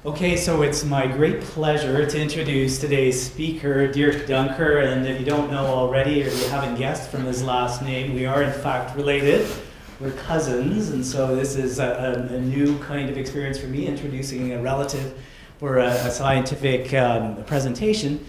Okay, so it's my great pleasure to introduce today's speaker, Dirk Duncker. And if you don't know already, or you haven't guessed from his last name, we are in fact related. We're cousins, and so this is a new kind of experience for me, introducing a relative for a scientific presentation.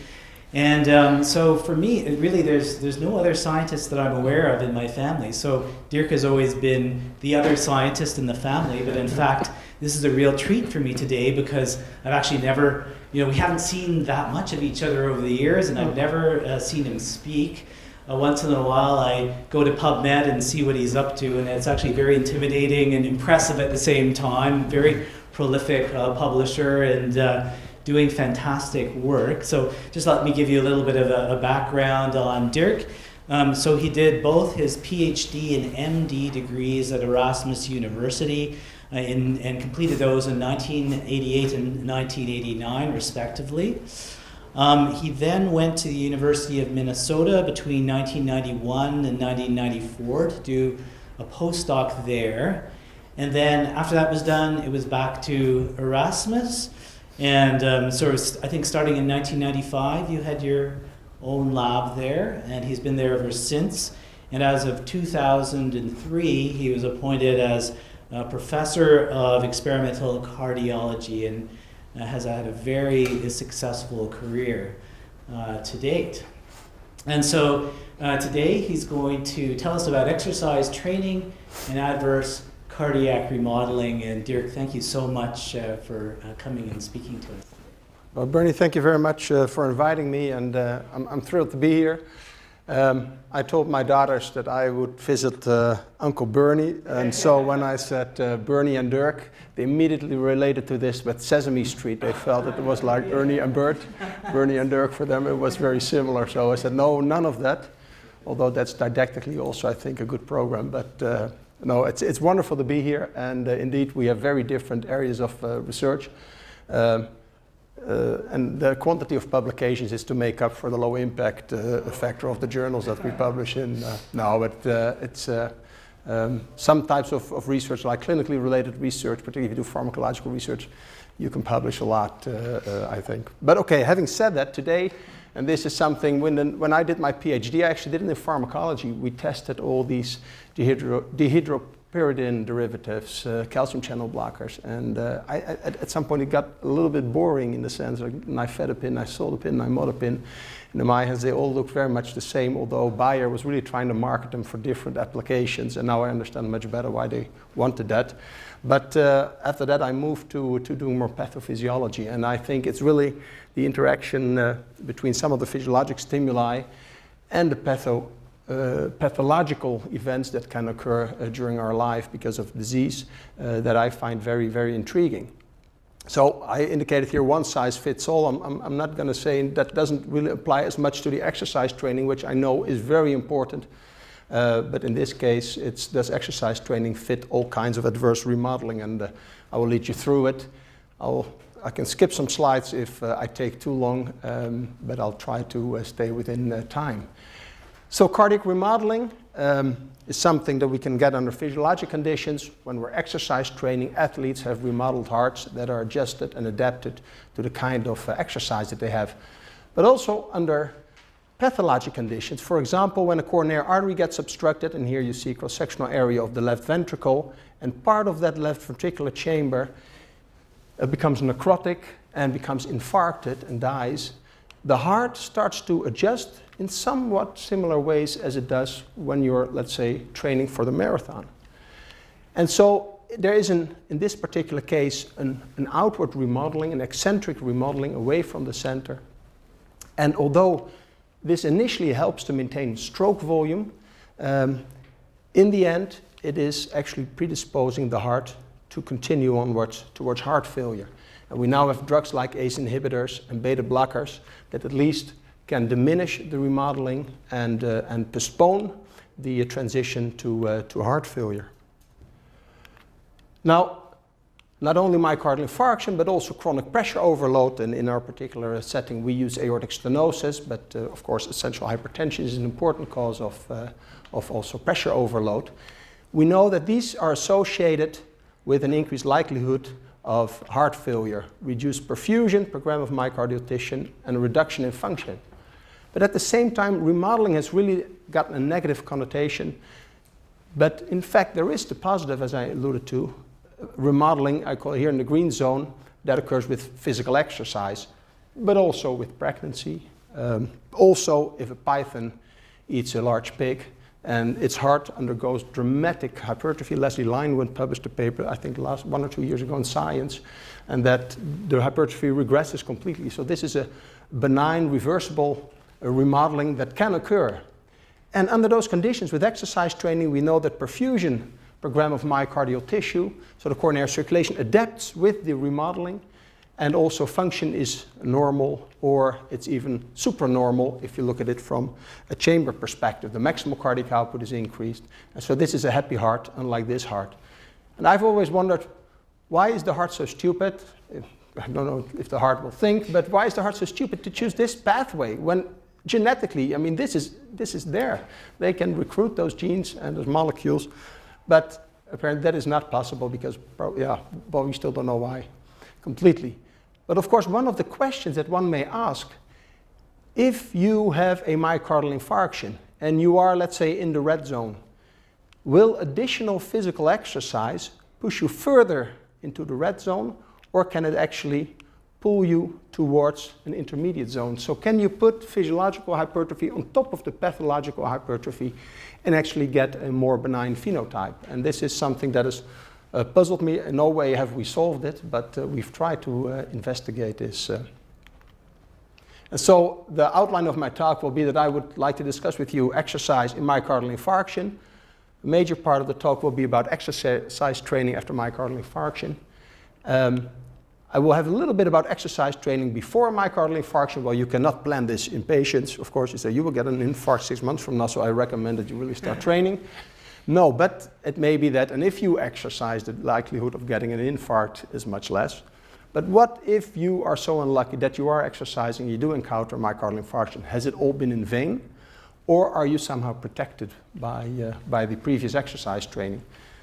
And so for me, there's no other scientist that I'm aware of in my family. So Dirk has always been the other scientist in the family, but in fact, this is a real treat for me today because I've actually never, we haven't seen that much of each other over the years, and I've never seen him speak. Once in a while, I go to PubMed and see what he's up to, and it's actually very intimidating and impressive at the same time. Very prolific publisher and doing fantastic work. So just let me give you a little bit of a background on Dirk. So he did both his PhD and MD degrees at Erasmus University and completed those in 1988 and 1989, respectively. He then went to the University of Minnesota between 1991 and 1994 to do a postdoc there. And then after that was done, it was back to Erasmus. And I think starting in 1995, you had your own lab there, and he's been there ever since. And as of 2003, he was appointed as a professor of experimental cardiology and has had a very successful career to date. And so today he's going to tell us about exercise training and adverse cardiac remodeling. And Dirk, thank you so much for coming and speaking to us. Well, Bernie, thank you very much for inviting me, and I'm thrilled to be here. I told my daughters that I would visit Uncle Bernie, and so when I said Bernie and Dirk, they immediately related to this with Sesame Street. They felt that it was like Ernie and Bert, Bernie and Dirk. For them it was very similar, so I said no, none of that, although that's didactically also I think a good program. But no, it's wonderful to be here, and indeed we have very different areas of research. And the quantity of publications is to make up for the low impact factor of the journals that we publish in. It's some types of research, like clinically related research, particularly if you do pharmacological research, you can publish a lot, I think. But okay, having said that, today, and this is something, when I did my PhD, I actually did it in pharmacology. We tested all these dihydropyridine derivatives, calcium channel blockers, and at some point it got a little bit boring in the sense like nifedipine, isodipine, nimodipine, and in my hands they all look very much the same, although Bayer was really trying to market them for different applications, and now I understand much better why they wanted that. But after that I moved to doing more pathophysiology, and I think it's really the interaction between some of the physiologic stimuli and the pathological events that can occur during our life because of disease that I find very, very intriguing. So I indicated here one size fits all. I'm not going to say that doesn't really apply as much to the exercise training, which I know is very important. But in this case, does exercise training fit all kinds of adverse remodeling? And I will lead you through it. I can skip some slides if I take too long, but I'll try to stay within time. So cardiac remodeling is something that we can get under physiologic conditions. When we're exercise training, athletes have remodeled hearts that are adjusted and adapted to the kind of exercise that they have. But also under pathologic conditions. For example, when a coronary artery gets obstructed, and here you see a cross-sectional area of the left ventricle, and part of that left ventricular chamber becomes necrotic and becomes infarcted and dies, the heart starts to adjust in somewhat similar ways as it does when you're, let's say, training for the marathon. And so there is, in this particular case, an outward remodeling, an eccentric remodeling away from the center. And although this initially helps to maintain stroke volume, in the end, it is actually predisposing the heart to continue onwards towards heart failure. And we now have drugs like ACE inhibitors and beta blockers that at least can diminish the remodeling and postpone the transition to heart failure. Now, not only myocardial infarction, but also chronic pressure overload, and in our particular setting we use aortic stenosis, but of course essential hypertension is an important cause of also pressure overload. We know that these are associated with an increased likelihood of heart failure, reduced perfusion per gram of myocardial tissue, and a reduction in function. But at the same time, remodeling has really gotten a negative connotation. But in fact, there is the positive, as I alluded to. Remodeling, I call it here in the green zone, that occurs with physical exercise, but also with pregnancy. Also, if a python eats a large pig and its heart undergoes dramatic hypertrophy. Leslie Linewood published a paper, I think 1 or 2 years ago in Science, and that the hypertrophy regresses completely. So this is a benign, reversible remodeling that can occur. And under those conditions, with exercise training, we know that perfusion per gram of myocardial tissue, so the coronary circulation adapts with the remodeling, and also function is normal, or it's even supranormal if you look at it from a chamber perspective. The maximal cardiac output is increased, and so this is a happy heart, unlike this heart. And I've always wondered, why is the heart so stupid? I don't know if the heart will think, but why is the heart so stupid to choose this pathway when genetically, I mean, this is there. They can recruit those genes and those molecules, but apparently that is not possible because, well, we still don't know why completely. But of course, one of the questions that one may ask, if you have a myocardial infarction and you are, let's say, in the red zone, will additional physical exercise push you further into the red zone, or can it actually pull you towards an intermediate zone? So can you put physiological hypertrophy on top of the pathological hypertrophy and actually get a more benign phenotype? And this is something that has puzzled me. In no way have we solved it, but we've tried to investigate this. And so the outline of my talk will be that I would like to discuss with you exercise in myocardial infarction. A major part of the talk will be about exercise training after myocardial infarction. I will have a little bit about exercise training before myocardial infarction. Well, you cannot plan this in patients. Of course, you say you will get an infarct 6 months from now, so I recommend that you really start training. No, but it may be that, and if you exercise, the likelihood of getting an infarct is much less. But what if you are so unlucky that you are exercising, you do encounter myocardial infarction? Has it all been in vain? Or are you somehow protected by the previous exercise training?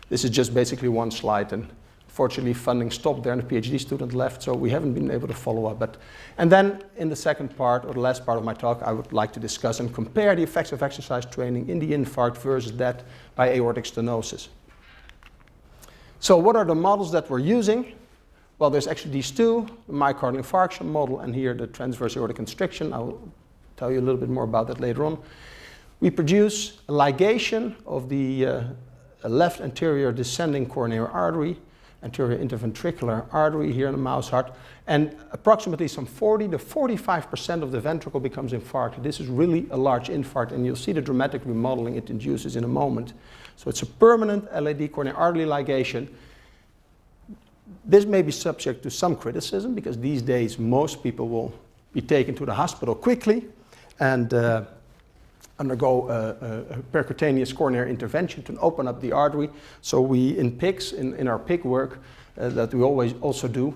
This is just basically one slide, and fortunately funding stopped there and a PhD student left, so we haven't been able to follow up. And then in the second part, or the last part of my talk, I would like to discuss and compare the effects of exercise training in the infarct versus that by aortic stenosis. So what are the models that we're using? Well, there's actually these two, the myocardial infarction model and here the transverse aortic constriction. I will tell you a little bit more about that later on. We produce a ligation of the left anterior descending coronary artery, anterior interventricular artery here in the mouse heart, and approximately some 40 to 45% of the ventricle becomes infarcted. This is really a large infarct, and you'll see the dramatic remodeling it induces in a moment. So it's a permanent LAD coronary artery ligation. This may be subject to some criticism because these days most people will be taken to the hospital quickly and undergo a percutaneous coronary intervention to open up the artery. So we, in pigs, in our pig work that we always also do,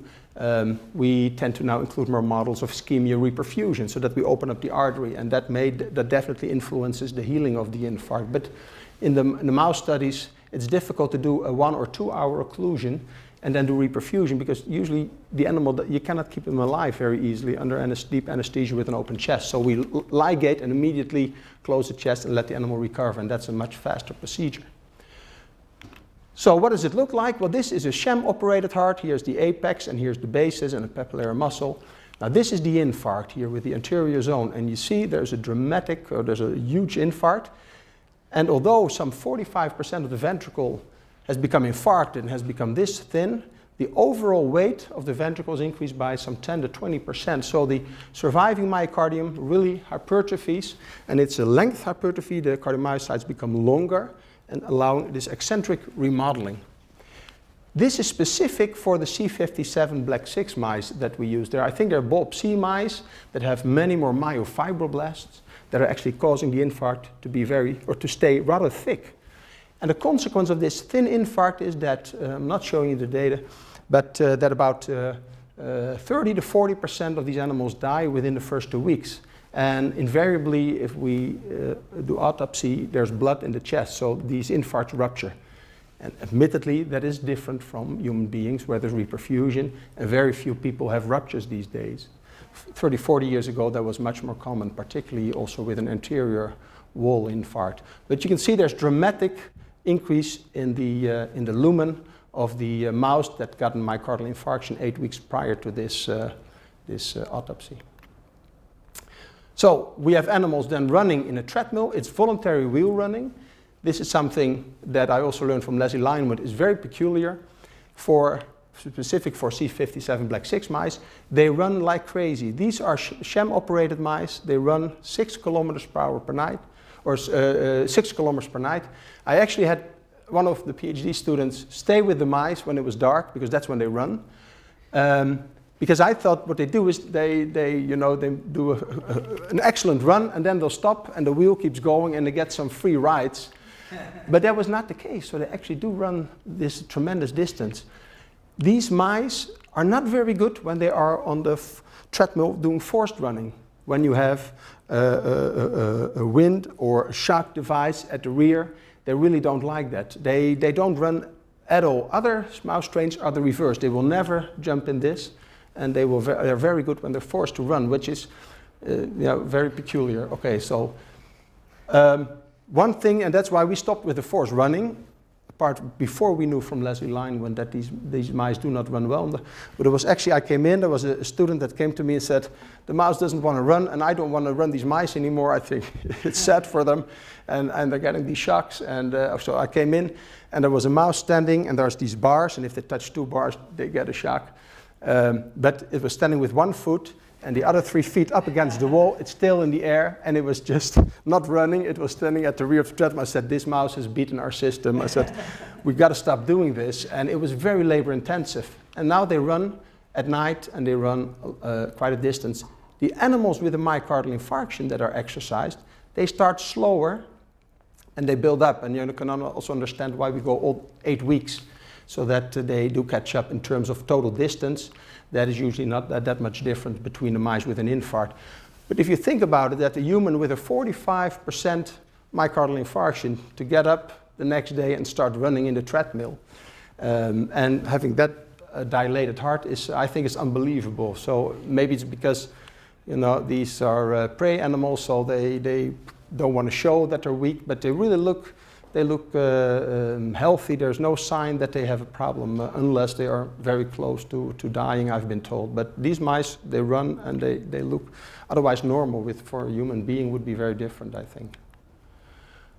we tend to now include more models of ischemia reperfusion so that we open up the artery, and that definitely influences the healing of the infarct. But in the mouse studies, it's difficult to do a 1 or 2 hour occlusion and then do reperfusion because usually the animal, you cannot keep them alive very easily under deep anesthesia with an open chest. So we ligate and immediately close the chest and let the animal recover, and that's a much faster procedure. So what does it look like? Well, this is a sham operated heart. Here's the apex and here's the basis and the papillary muscle. Now this is the infarct here with the anterior zone, and you see there's a huge infarct. And although some 45% of the ventricle has become infarcted and has become this thin, the overall weight of the ventricle is increased by some 10 to 20%. So the surviving myocardium really hypertrophies, and it's a length hypertrophy. The cardiomyocytes become longer and allowing this eccentric remodeling. This is specific for the C57 black 6 mice that we use there. I think they're BOLP-C mice that have many more myofibroblasts that are actually causing the infarct to be to stay rather thick. And the consequence of this thin infarct is that, I'm not showing you the data, but that about 30 to 40% of these animals die within the first 2 weeks. And invariably, if we do autopsy, there's blood in the chest, so these infarcts rupture. And admittedly, that is different from human beings where there's reperfusion, and very few people have ruptures these days. 30, 40 years ago, that was much more common, particularly also with an anterior wall infarct. But you can see there's dramatic increase in the lumen of the mouse that got a myocardial infarction 8 weeks prior to this autopsy. So we have animals then running in a treadmill. It's voluntary wheel running. This is something that I also learned from Leslie Linewood is very peculiar specific for C57 black 6 mice. They run like crazy. These are sham operated mice. They run 6 kilometers per hour per night, or 6 kilometers per night. I actually had one of the PhD students stay with the mice when it was dark, because that's when they run. Because I thought what they do is they do an excellent run, and then they'll stop and the wheel keeps going and they get some free rides. But that was not the case. So they actually do run this tremendous distance. These mice are not very good when they are on the treadmill doing forced running. When you have a wind or a shock device at the rear, they really don't like that. They don't run at all. Other mouse strains are the reverse. They will never jump in this, and they're very good when they're forced to run, which is very peculiar. Okay, so one thing, and that's why we stopped with the forced running, apart before we knew from Leslie Linewood that these mice do not run well. But it was actually, I came in, there was a student that came to me and said, the mouse doesn't want to run, and I don't want to run these mice anymore. I think it's sad for them, and they're getting these shocks. And so I came in, and there was a mouse standing, and there's these bars, and if they touch 2 bars, they get a shock. But it was standing with 1 foot, and the other 3 feet up against the wall. It's still in the air, and it was just not running. It was standing at the rear of the treadmill. I said, this mouse has beaten our system. I said, we've got to stop doing this. And it was very labor intensive. And now they run at night, and they run quite a distance. The animals with a myocardial infarction that are exercised, they start slower, and they build up. And you can also understand why we go all 8 weeks, so that they do catch up in terms of total distance. That is usually not that much different between the mice with an infarct. But if you think about it, that a human with a 45% myocardial infarction to get up the next day and start running in the treadmill, and having that dilated heart I think is unbelievable. So maybe it's because these are prey animals, so they don't want to show that they're weak, but they really look healthy. There's no sign that they have a problem unless they are very close to dying, I've been told. But these mice, they run and they look otherwise normal, for a human being would be very different, I think.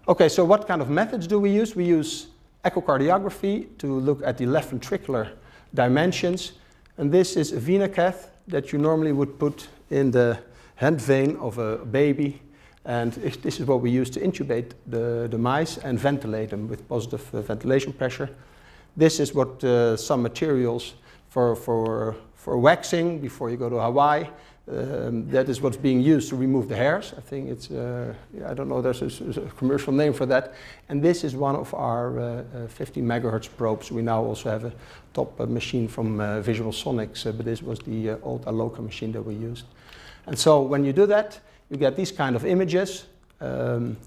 Okay, so what kind of methods do we use? We use echocardiography to look at the left ventricular dimensions. And this is a vena cath that you normally would put in the hand vein of a baby. And this is what we use to intubate the mice and ventilate them with positive ventilation pressure. This is what some materials for waxing before you go to Hawaii. That is what's being used to remove the hairs. I think it's, I don't know, there's a commercial name for that. And this is one of our 50 megahertz probes. We now also have a top machine from Visual Sonics, but this was the old Aloka machine that we used. And so when you do that, you get these kind of images.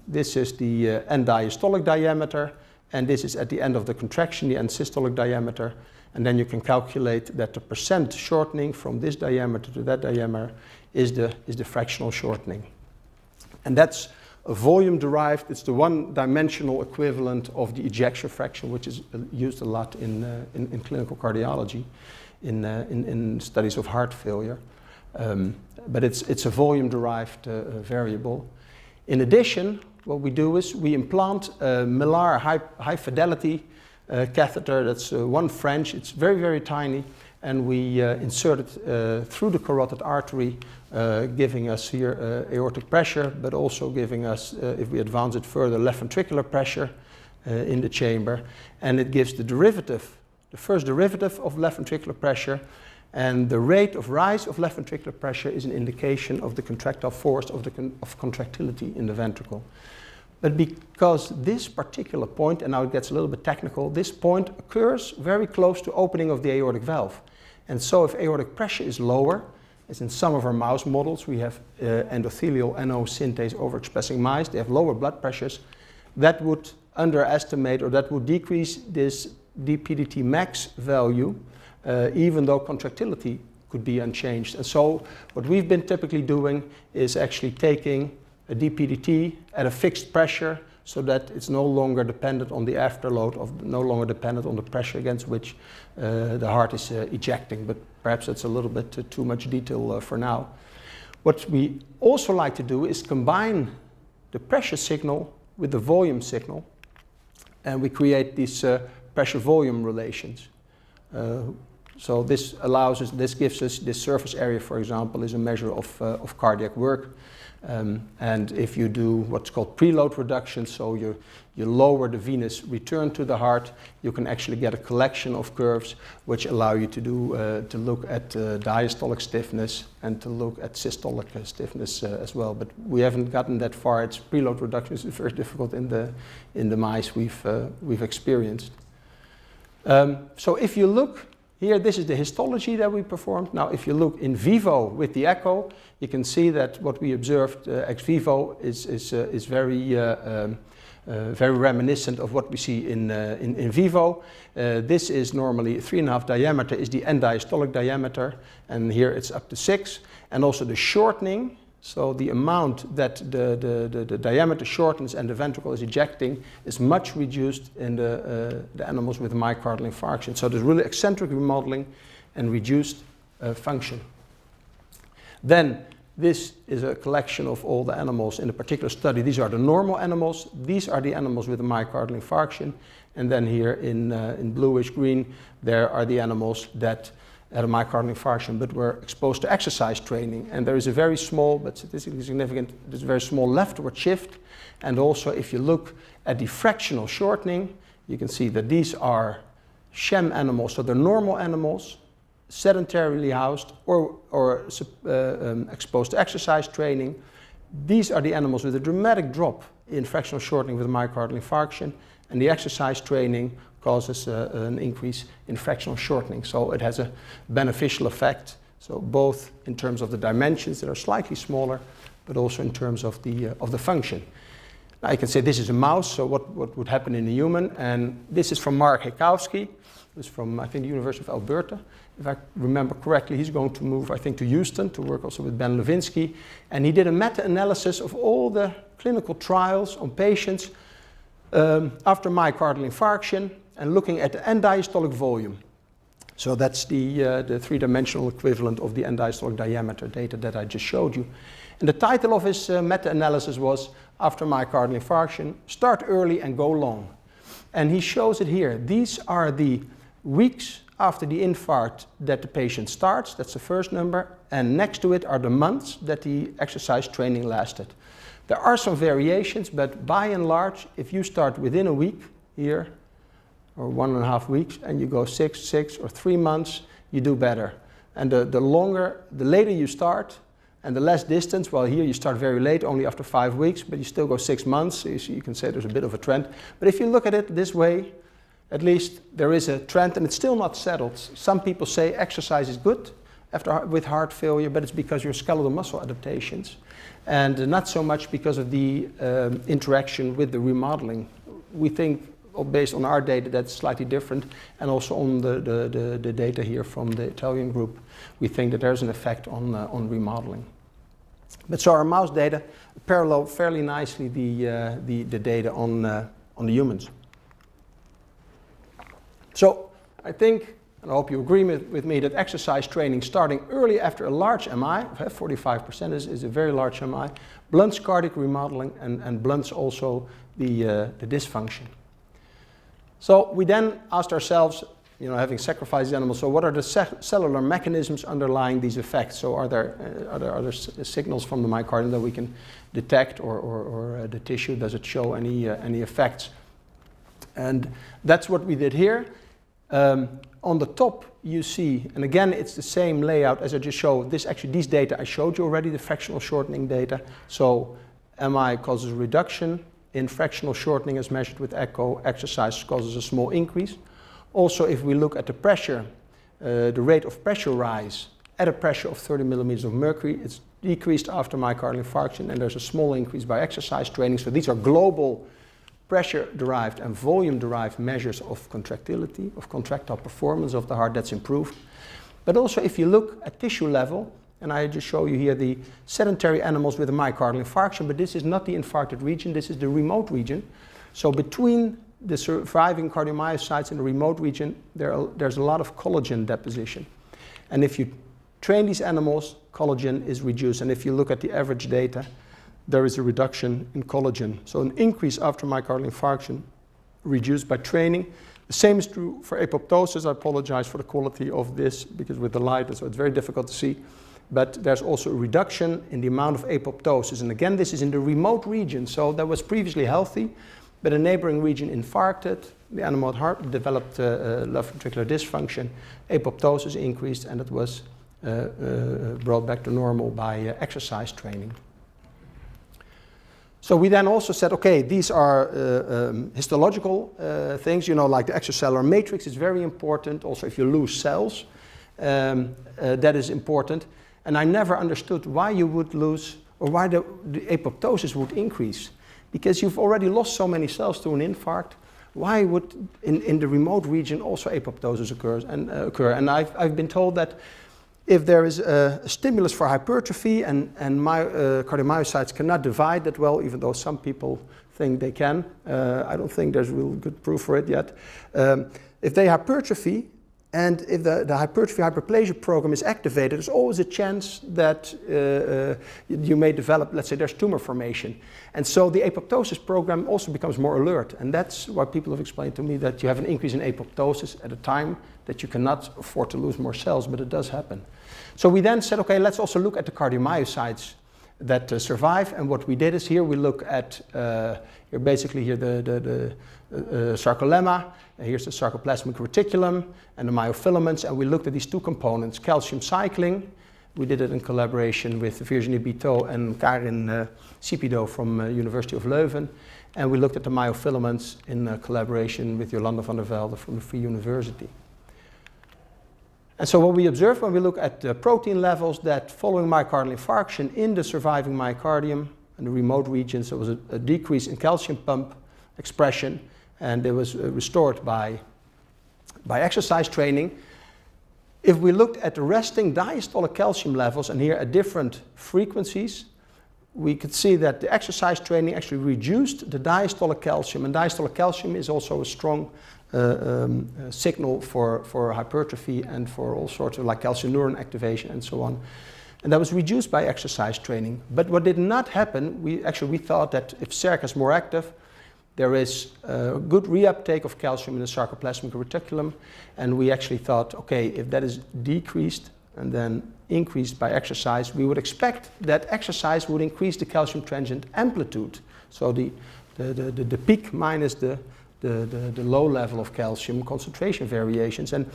This is the end diastolic diameter, and this is at the end of the contraction, the end systolic diameter. And then you can calculate that the percent shortening from this diameter to that diameter is the fractional shortening. And that's a volume derived, it's the one-dimensional equivalent of the ejection fraction, which is used a lot in clinical cardiology, in studies of heart failure. But it's a volume-derived variable. In addition, what we do is we implant a Millar high-fidelity catheter. That's one French. It's very, very tiny, and we insert it through the carotid artery, giving us here aortic pressure, but also giving us, if we advance it further, left ventricular pressure in the chamber. And it gives the derivative, the first derivative of left ventricular pressure. And the rate of rise of left ventricular pressure is an indication of the contractile force of contractility in the ventricle. But because this particular point, and now it gets a little bit technical, this point occurs very close to opening of the aortic valve. And so if aortic pressure is lower, as in some of our mouse models, we have endothelial NO synthase overexpressing mice, they have lower blood pressures, that would underestimate, or that would decrease this dPdt max value, even though contractility could be unchanged. And so what we've been typically doing is actually taking a dPdt at a fixed pressure so that it's no longer dependent on the afterload, no longer dependent on the pressure against which the heart is ejecting. But perhaps that's a little bit too much detail for now. What we also like to do is combine the pressure signal with the volume signal, and we create these pressure-volume relations. So this allows us, this gives us, this surface area, for example, is a measure of cardiac work. And if you do what's called preload reduction, so you lower the venous return to the heart, you can actually get a collection of curves which allow you to look at diastolic stiffness and to look at systolic stiffness as well. But we haven't gotten that far. It's preload reduction is very difficult in the mice we've experienced. So if you look here, this is the histology that we performed. Now, if you look in vivo with the echo, you can see that what we observed ex vivo is very reminiscent of what we see in vivo. This is normally 3.5 diameter is the end diastolic diameter, and here it's up to 6. And also the shortening, so the amount that the diameter shortens and the ventricle is ejecting is much reduced in the animals with myocardial infarction. So there's really eccentric remodeling and reduced function. Then this is a collection of all the animals in a particular study. These are the normal animals. These are the animals with a myocardial infarction. And then here in bluish green, there are the animals that had a myocardial infarction but were exposed to exercise training. And there is a very small, but statistically significant, there's a very small leftward shift. And also if you look at the fractional shortening, you can see that these are sham animals, so they're normal animals, sedentarily housed or exposed to exercise training. These are the animals with a dramatic drop in fractional shortening with myocardial infarction, and the exercise training causes an increase in fractional shortening. So it has a beneficial effect, so both in terms of the dimensions that are slightly smaller, but also in terms of the function. Now you can say this is a mouse, so what would happen in a human? And this is from Mark Heikowski, who's from, I think, the University of Alberta. If I remember correctly, he's going to move, I think, to Houston to work also with Ben Levinsky. And he did a meta-analysis of all the clinical trials on patients after myocardial infarction and looking at the end diastolic volume. So that's the three-dimensional equivalent of the end diastolic diameter data that I just showed you. And the title of his meta-analysis was, After Myocardial Infarction, Start Early and Go Long. And he shows it here. These are the weeks after the infarct that the patient starts, that's the first number, and next to it are the months that the exercise training lasted. There are some variations, but by and large, if you start within a week here, or 1.5 weeks, and you go 6 or 3 months, you do better. And the later you start, and the less distance, well, here you start very late, only after 5 weeks, but you still go 6 months, so you can say there's a bit of a trend. But if you look at it this way, at least there is a trend, and it's still not settled. Some people say exercise is good with heart failure, but it's because your skeletal muscle adaptations, and not so much because of the interaction with the remodeling. We think, based on our data, that's slightly different, and also on the data here from the Italian group, we think that there's an effect on remodeling. But so our mouse data parallel fairly nicely the data on the humans. So I think, and I hope you agree with me, that exercise training starting early after a large MI, 45% is a very large MI, blunts cardiac remodeling and blunts also the dysfunction. So we then asked ourselves, having sacrificed animals, so what are the cellular mechanisms underlying these effects? So are there signals from the myocardium that we can detect, or the tissue, does it show any effects? And that's what we did here. On the top you see, and again it's the same layout as I just showed, these data I showed you already, the fractional shortening data. So MI causes a reduction in fractional shortening as measured with echo, exercise causes a small increase. Also, if we look at the pressure, the rate of pressure rise at a pressure of 30 millimeters of mercury, it's decreased after myocardial infarction, and there's a small increase by exercise training. So these are global pressure-derived and volume-derived measures of contractility, of contractile performance of the heart, that's improved. But also if you look at tissue level, and I just show you here the sedentary animals with a myocardial infarction, but this is not the infarcted region, this is the remote region. So between the surviving cardiomyocytes in the remote region, there's a lot of collagen deposition. And if you train these animals, collagen is reduced. And if you look at the average data, there is a reduction in collagen. So an increase after myocardial infarction, reduced by training. The same is true for apoptosis. I apologize for the quality of this because with the light, so it's very difficult to see. But there's also a reduction in the amount of apoptosis. And again, this is in the remote region. So that was previously healthy, but a neighboring region infarcted. The animal heart developed left ventricular dysfunction. Apoptosis increased, and it was brought back to normal by exercise training. So we then also said, okay, these are histological things, like the extracellular matrix is very important. Also, if you lose cells, that is important. And I never understood why you would lose, or why the apoptosis would increase. Because you've already lost so many cells to an infarct. Why would, in the remote region, also apoptosis occur? And I've been told that if there is a stimulus for hypertrophy and cardiomyocytes cannot divide that well, even though some people think they can, I don't think there's real good proof for it yet. If they hypertrophy, and if the hypertrophy hyperplasia program is activated, there's always a chance that you may develop, let's say there's tumor formation. And so the apoptosis program also becomes more alert. And that's why people have explained to me that you have an increase in apoptosis at a time that you cannot afford to lose more cells, but it does happen. So we then said, okay, let's also look at the cardiomyocytes that survive. And what we did is here we look at, here basically here the sarcolemma, here's the sarcoplasmic reticulum and the myofilaments, and we looked at these two components, calcium cycling. We did it in collaboration with Virginie Biteau and Karin Sipido from University of Leuven, and we looked at the myofilaments in collaboration with Jolanda van der Velde from the Free University. And so what we observed when we look at the protein levels, that following myocardial infarction in the surviving myocardium and the remote regions, there was a decrease in calcium pump expression, and it was restored by exercise training. If we looked at the resting diastolic calcium levels, and here at different frequencies, we could see that the exercise training actually reduced the diastolic calcium, and diastolic calcium is also a strong signal for hypertrophy and for all sorts of like calcineurin activation and so on. And that was reduced by exercise training. But what did not happen, we thought that if SERC is more active, there is good reuptake of calcium in the sarcoplasmic reticulum, and we actually thought, okay, if that is decreased and then increased by exercise, we would expect that exercise would increase the calcium transient amplitude. So the peak minus the low level of calcium concentration variations. And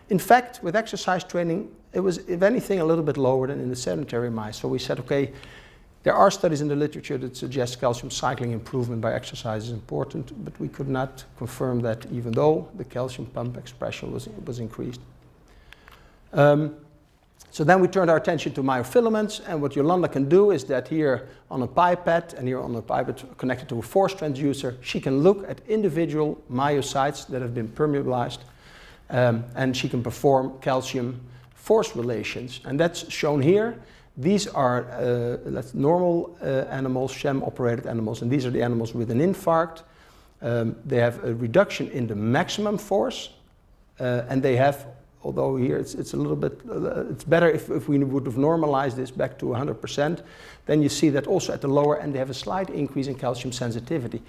in fact, with exercise training, it was, if anything, a little bit lower than in the sedentary mice. So we said, okay, there are studies in the literature that suggest calcium cycling improvement by exercise is important, but we could not confirm that even though the calcium pump expression was increased. So then we turned our attention to myofilaments, and what Jolanda can do is that here on a pipette, and here on a pipette connected to a force transducer, she can look at individual myocytes that have been permeabilized, and she can perform calcium force relations, and that's shown here. These are normal animals, sham-operated animals, and these are the animals with an infarct. They have a reduction in the maximum force, and they have, although here it's a little bit, it's better if we would have normalized this back to 100%, then you see that also at the lower end they have a slight increase in calcium sensitivity.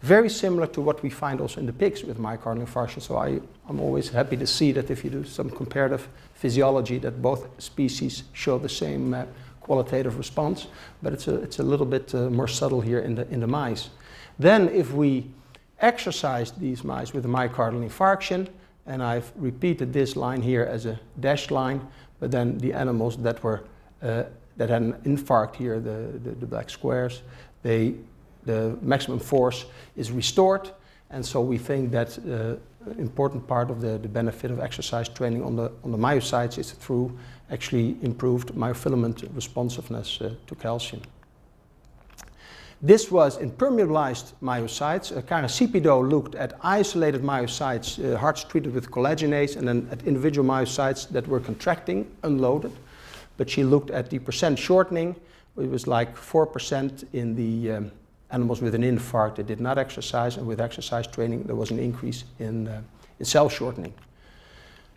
Very similar to what we find also in the pigs with myocardial infarction. So I'm always happy to see that if you do some comparative physiology, that both species show the same qualitative response, but it's a little bit more subtle here in the mice. Then if we exercise these mice with a myocardial infarction, and I've repeated this line here as a dashed line, but then the animals that were that had an infarct here, the black squares, the maximum force is restored, and so we think that important part of the benefit of exercise training on the myocytes is through actually improved myofilament responsiveness to calcium. This was in permeabilized myocytes. Kind of CPDO looked at isolated myocytes, hearts treated with collagenase, and then at individual myocytes that were contracting, unloaded. But she looked at the percent shortening. It was like 4% in the animals with an infarct that did not exercise, and with exercise training there was an increase in cell shortening.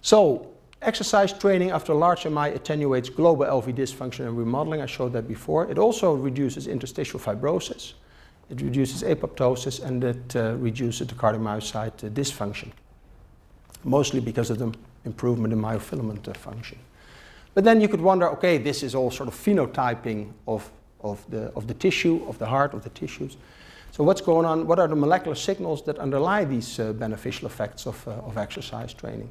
So exercise training after large MI attenuates global LV dysfunction and remodeling. I showed that before. It also reduces interstitial fibrosis. It reduces apoptosis, and it reduces the cardiomyocyte dysfunction, mostly because of the improvement in myofilament function. But then you could wonder, okay, this is all sort of phenotyping of the tissue, of the heart, of the tissues. So what's going on? What are the molecular signals that underlie these beneficial effects of exercise training?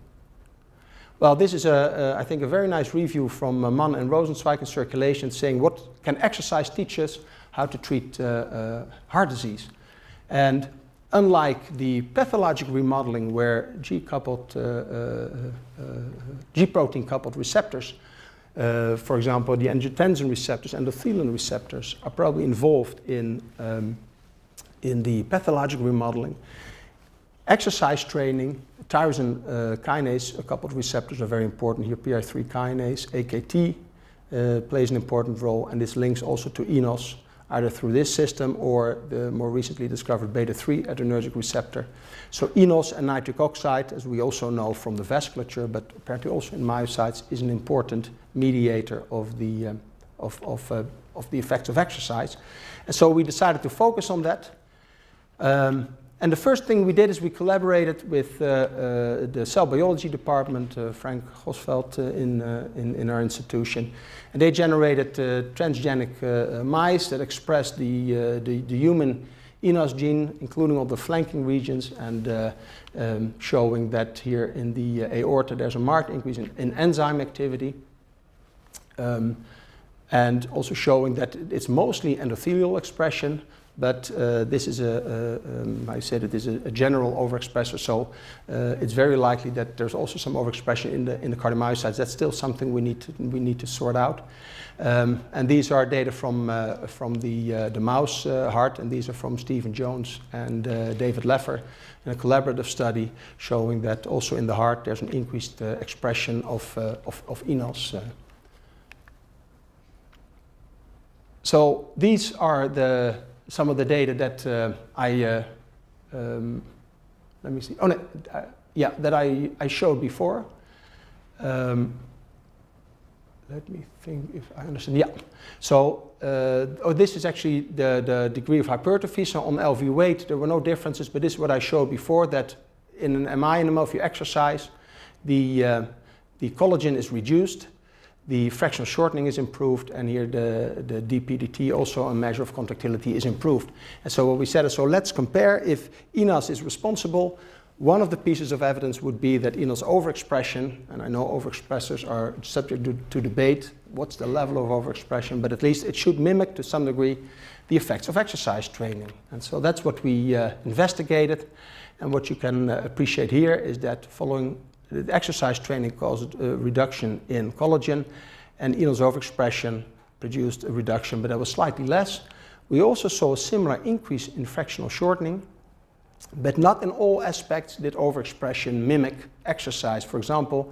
Well, this is, I think, a very nice review from Mann and Rosenzweig in Circulation, saying what can exercise teach us how to treat heart disease. And unlike the pathologic remodeling where G-protein coupled receptors, for example, the angiotensin receptors, endothelin receptors, are probably involved in the pathologic remodeling, exercise training, tyrosine kinase, a couple of receptors are very important here. PI3 kinase, AKT plays an important role, and this links also to Enos, either through this system or the more recently discovered beta-3 adrenergic receptor. So Enos and nitric oxide, as we also know from the vasculature, but apparently also in myocytes, is an important mediator of the effects of exercise. And so we decided to focus on that. And the first thing we did is we collaborated with the cell biology department, Frank Gosveld in our institution, and they generated transgenic mice that expressed the human Enos gene, including all the flanking regions, and showing that here in the aorta there's a marked increase in enzyme activity, and also showing that it's mostly endothelial expression. But this is I said it is a general overexpressor, so it's very likely that there's also some overexpression in the cardiomyocytes. That's still something we need to sort out. And these are data from the mouse heart, and these are from Stephen Jones and David Leffer in a collaborative study showing that also in the heart there's an increased expression of Enos. So these are some of the data that let me see. Oh no, yeah, that I showed before. Let me think if I understand. Yeah. So this is actually the degree of hypertrophy. So on LV weight, there were no differences, but this is what I showed before, that in an MI animal, if you exercise, the collagen is reduced. The fractional shortening is improved, and here the dPDT, also a measure of contractility, is improved. And so what we said is, so let's compare if Enos is responsible. One of the pieces of evidence would be that Enos overexpression, and I know overexpressors are subject to debate, what's the level of overexpression, but at least it should mimic to some degree the effects of exercise training. And so that's what we investigated, and what you can appreciate here is that following the exercise training caused a reduction in collagen, and Enos overexpression produced a reduction, but that was slightly less. We also saw a similar increase in fractional shortening, but not in all aspects did overexpression mimic exercise. For example,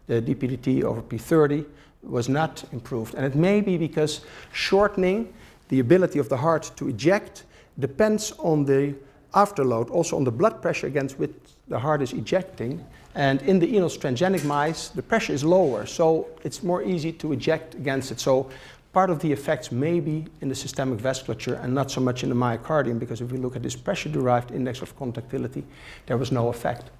the dPDT over P30 was not improved, and it may be because shortening, the ability of the heart to eject, depends on the afterload, also on the blood pressure against which the heart is ejecting. And in the Enos transgenic mice, the pressure is lower, so it's more easy to eject against it. So part of the effects may be in the systemic vasculature and not so much in the myocardium, because if we look at this pressure-derived index of contractility, there was no effect.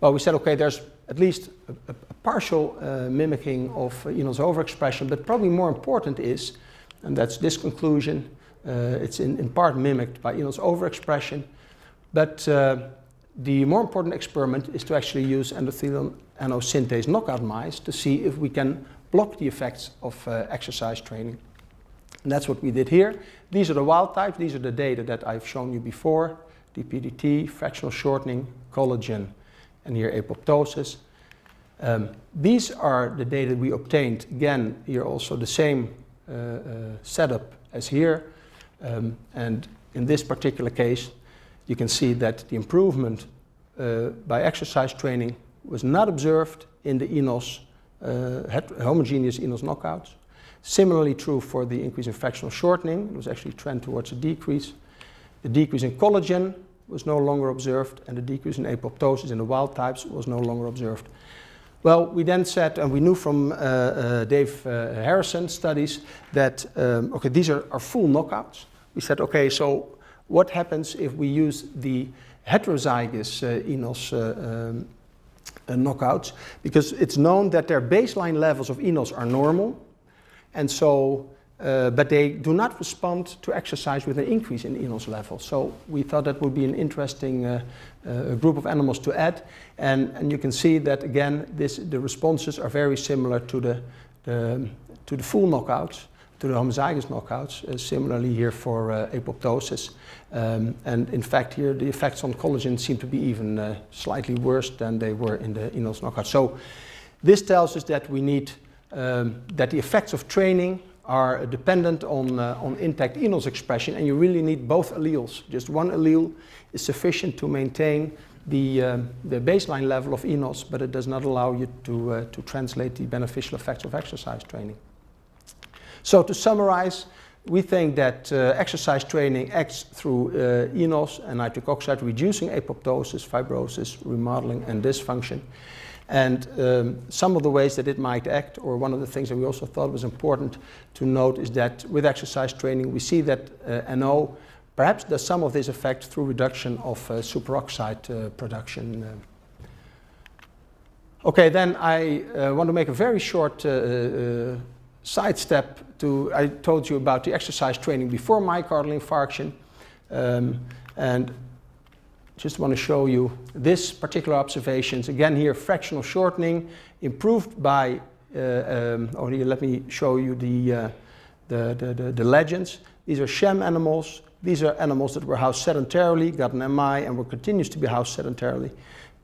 Well, we said, okay, there's at least a partial mimicking of Enos overexpression, but probably more important is, and that's this conclusion, it's in part mimicked by Enos overexpression, but the more important experiment is to actually use endothelin synthase knockout mice to see if we can block the effects of exercise training. And that's what we did here. These are the wild types. These are the data that I've shown you before. dPDT, fractional shortening, collagen, and here apoptosis. These are the data we obtained. Again, here also the same setup as here. And in this particular case, you can see that the improvement by exercise training was not observed in the Enos, homogeneous Enos knockouts. Similarly true for the increase in fractional shortening. It was actually a trend towards a decrease. The decrease in collagen was no longer observed, and the decrease in apoptosis in the wild types was no longer observed. Well, we then said, and we knew from Dave Harrison's studies that, okay, these are full knockouts. We said, okay, so what happens if we use the heterozygous Enos knockouts? Because it's known that their baseline levels of Enos are normal, and so, but they do not respond to exercise with an increase in Enos level. So we thought that would be an interesting group of animals to add, and you can see that again, the responses are very similar to the full knockouts, to the homozygous knockouts. Similarly here for apoptosis, and in fact here the effects on collagen seem to be even slightly worse than they were in the Enos knockout. So this tells us that we need that the effects of training are dependent on intact Enos expression, and you really need both alleles. Just one allele is sufficient to maintain the baseline level of Enos, but it does not allow you to translate the beneficial effects of exercise training. So to summarize, we think that exercise training acts through Enos and nitric oxide, reducing apoptosis, fibrosis, remodeling, and dysfunction. And some of the ways that it might act, or one of the things that we also thought was important to note, is that with exercise training we see that NO perhaps does some of this effect through reduction of superoxide production. Okay, then I want to make a very short sidestep to, I told you about the exercise training before myocardial infarction, and just want to show you this particular observations. Again here, fractional shortening improved by, or here, let me show you the legends. These are sham animals. These are animals that were housed sedentarily, got an MI, and were continues to be housed sedentarily.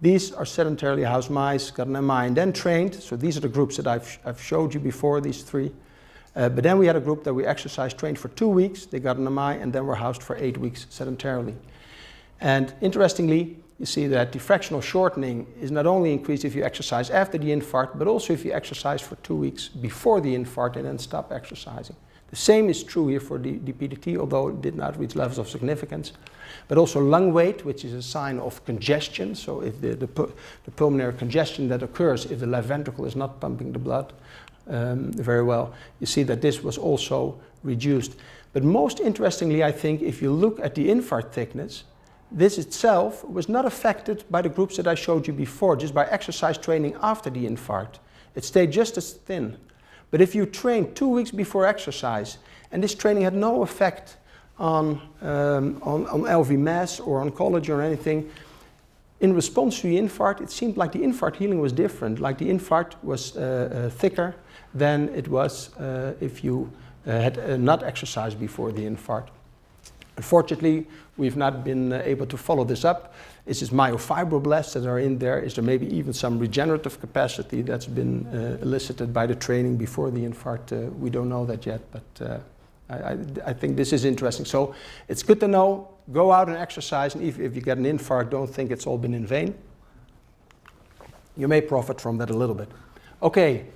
These are sedentarily housed mice, got an MI, and then trained. So these are the groups that I've showed you before, these three. But then we had a group that we exercise trained for 2 weeks. They got an MI, and then were housed for 8 weeks sedentarily. And interestingly, you see that the fractional shortening is not only increased if you exercise after the infarct, but also if you exercise for 2 weeks before the infarct and then stop exercising. The same is true here for the PDT, although it did not reach levels of significance. But also lung weight, which is a sign of congestion. So if the pulmonary congestion that occurs if the left ventricle is not pumping the blood very well, you see that this was also reduced. But most interestingly, I think, if you look at the infarct thickness, this itself was not affected by the groups that I showed you before, just by exercise training after the infarct. It stayed just as thin. But if you train 2 weeks before exercise, and this training had no effect on LV mass or on collagen or anything, in response to the infarct, it seemed like the infarct healing was different, like the infarct was thicker than it was if you had not exercised before the infarct. Unfortunately, we've not been able to follow this up. Is this myofibroblasts that are in there? Is there maybe even some regenerative capacity that's been elicited by the training before the infarct? We don't know that yet, but I think this is interesting. So it's good to know, go out and exercise, and if you get an infarct, don't think it's all been in vain. You may profit from that a little bit. Okay,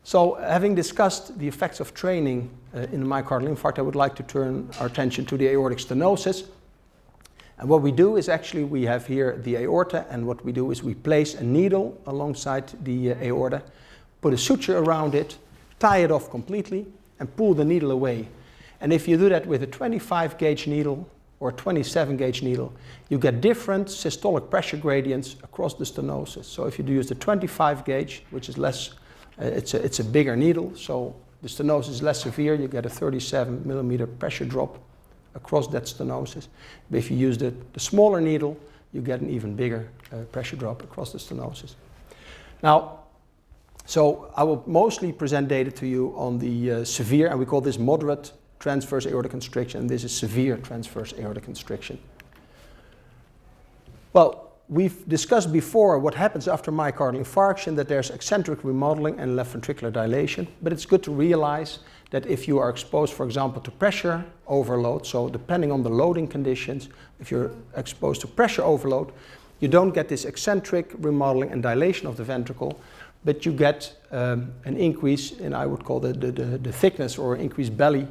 so having discussed the effects of training in the myocardial infarct, I would like to turn our attention to the aortic stenosis. And what we do is actually we have here the aorta, and what we do is we place a needle alongside the aorta, put a suture around it, tie it off completely, and pull the needle away. And if you do that with a 25 gauge needle or a 27 gauge needle, you get different systolic pressure gradients across the stenosis. So if you use the 25 gauge, which is less, it's a bigger needle, so the stenosis is less severe, you get a 37 millimeter pressure drop across that stenosis. But if you use the smaller needle, you get an even bigger pressure drop across the stenosis. Now, so I will mostly present data to you on the severe, and we call this moderate transverse aortic constriction, and this is severe transverse aortic constriction. Well, we've discussed before what happens after myocardial infarction, that there's eccentric remodeling and left ventricular dilation, but it's good to realize that if you are exposed, for example, to pressure overload, so depending on the loading conditions, if you're exposed to pressure overload, you don't get this eccentric remodeling and dilation of the ventricle, but you get an increase in, I would call the thickness or increased belly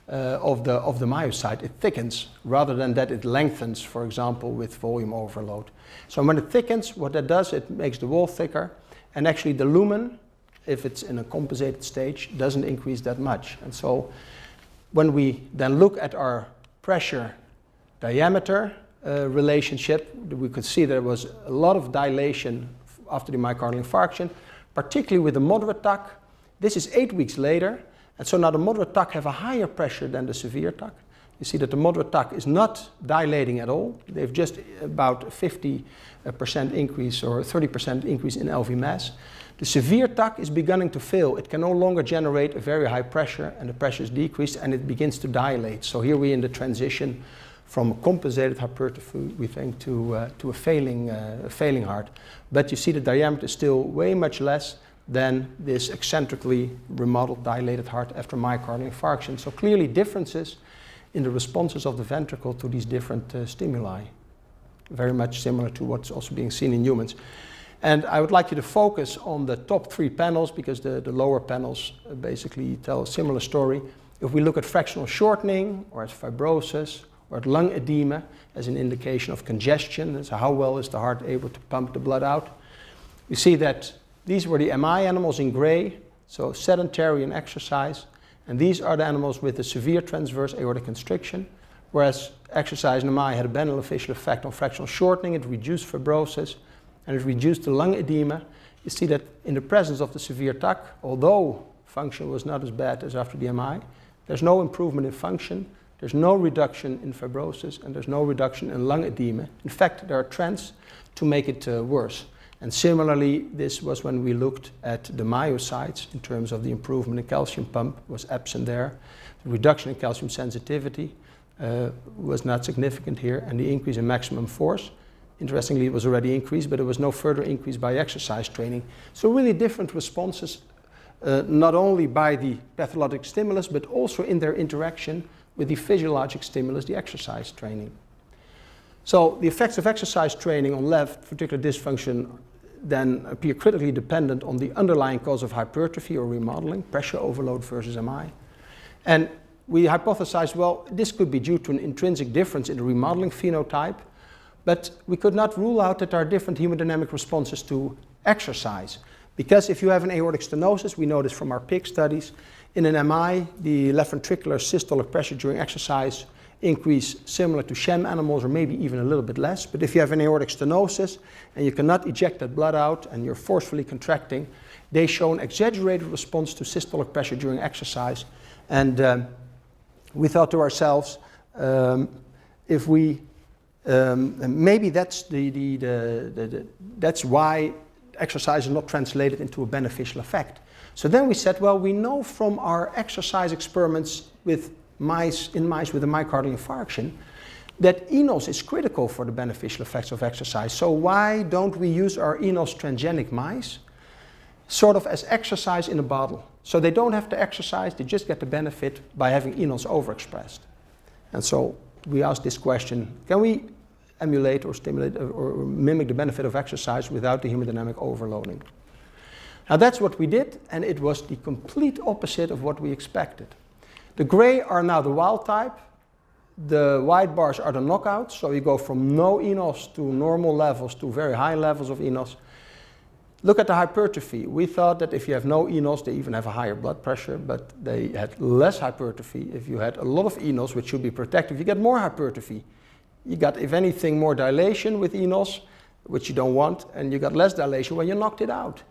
of the myocyte. It thickens rather than that it lengthens, for example, with volume overload. So when it thickens, what that does, it makes the wall thicker, and actually the lumen, if it's in a compensated stage, doesn't increase that much. And so when we then look at our pressure diameter relationship, we could see there was a lot of dilation after the myocardial infarction, particularly with the moderate TAC. This is 8 weeks later, and so now the moderate TAC have a higher pressure than the severe TAC. You see that the moderate TAC is not dilating at all. They've just about 50% increase or 30% increase in LV mass. The severe TAC is beginning to fail. It can no longer generate a very high pressure, and the pressure is decreased and it begins to dilate. So here we're in the transition from a compensated hypertrophy, we think, to a failing heart. But you see the diameter is still way much less than this eccentrically remodeled dilated heart after myocardial infarction. So clearly differences in the responses of the ventricle to these different stimuli. Very much similar to what's also being seen in humans. And I would like you to focus on the top 3 panels, because the lower panels basically tell a similar story. If we look at fractional shortening, or at fibrosis, or at lung edema as an indication of congestion, so how well is the heart able to pump the blood out, we see that these were the MI animals in gray, so sedentary and exercise, and these are the animals with the severe transverse aortic constriction, whereas exercise in MI had a beneficial effect on fractional shortening. It reduced fibrosis and it reduced the lung edema. You see that in the presence of the severe TAC, although function was not as bad as after the MI, there's no improvement in function, there's no reduction in fibrosis, and there's no reduction in lung edema. In fact, there are trends to make it worse. And similarly, this was when we looked at the myocytes in terms of the improvement in calcium pump was absent there. The reduction in calcium sensitivity was not significant here, and the increase in maximum force, interestingly, it was already increased, but there was no further increase by exercise training. So really different responses, not only by the pathologic stimulus, but also in their interaction with the physiologic stimulus, the exercise training. So the effects of exercise training on left ventricular dysfunction then appear critically dependent on the underlying cause of hypertrophy or remodeling, pressure overload versus MI. And we hypothesized, well, this could be due to an intrinsic difference in the remodeling phenotype, but we could not rule out that there are different hemodynamic responses to exercise. Because if you have an aortic stenosis, we know this from our PIC studies, in an MI, the left ventricular systolic pressure during exercise increase similar to sham animals, or maybe even a little bit less. But if you have an aortic stenosis and you cannot eject that blood out and you're forcefully contracting, they show an exaggerated response to systolic pressure during exercise. And we thought to ourselves, if we maybe that's that's why exercise is not translated into a beneficial effect. So then we said, well, we know from our exercise experiments with mice with a myocardial infarction that Enos is critical for the beneficial effects of exercise. So why don't we use our Enos transgenic mice sort of as exercise in a bottle? So they don't have to exercise, they just get the benefit by having Enos overexpressed. And so we asked this question, can we emulate or stimulate or mimic the benefit of exercise without the hemodynamic overloading? Now that's what we did, and it was the complete opposite of what we expected. The gray are now the wild type, the white bars are the knockouts, so you go from no Enos to normal levels to very high levels of Enos. Look at the hypertrophy. We thought that if you have no Enos, they even have a higher blood pressure, but they had less hypertrophy. If you had a lot of Enos, which should be protective, you get more hypertrophy. You got, if anything, more dilation with Enos, which you don't want, and you got less dilation when you knocked it out.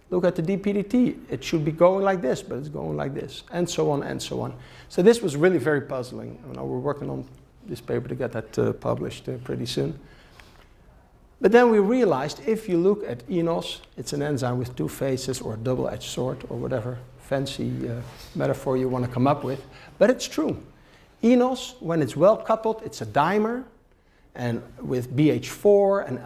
Look at the DPDT. It should be going like this, but it's going like this, and so on and so on. So this was really very puzzling. You know, we're working on this paper to get that published pretty soon. But then we realized if you look at Enos, it's an enzyme with two faces or a double-edged sword or whatever fancy metaphor you want to come up with, but it's true. Enos, when it's well coupled, it's a dimer, And with BH4 and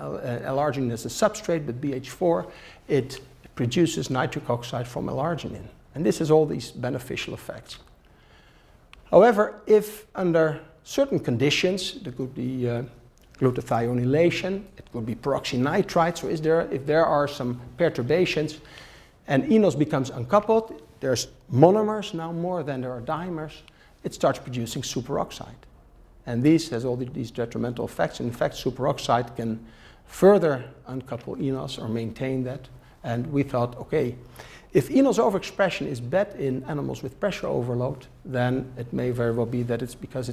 L-arginine as a substrate, but BH4, it produces nitric oxide from L-arginine. And this has all these beneficial effects. However, if under certain conditions, there could be glutathione, it could be peroxynitrite, so if there are some perturbations and Enos becomes uncoupled, there's monomers now more than there are dimers, it starts producing superoxide. And this has all these detrimental effects. In fact, superoxide can further uncouple Enos or maintain that. And we thought, okay, if Enos overexpression is bad in animals with pressure overload, then it may very well be that it's because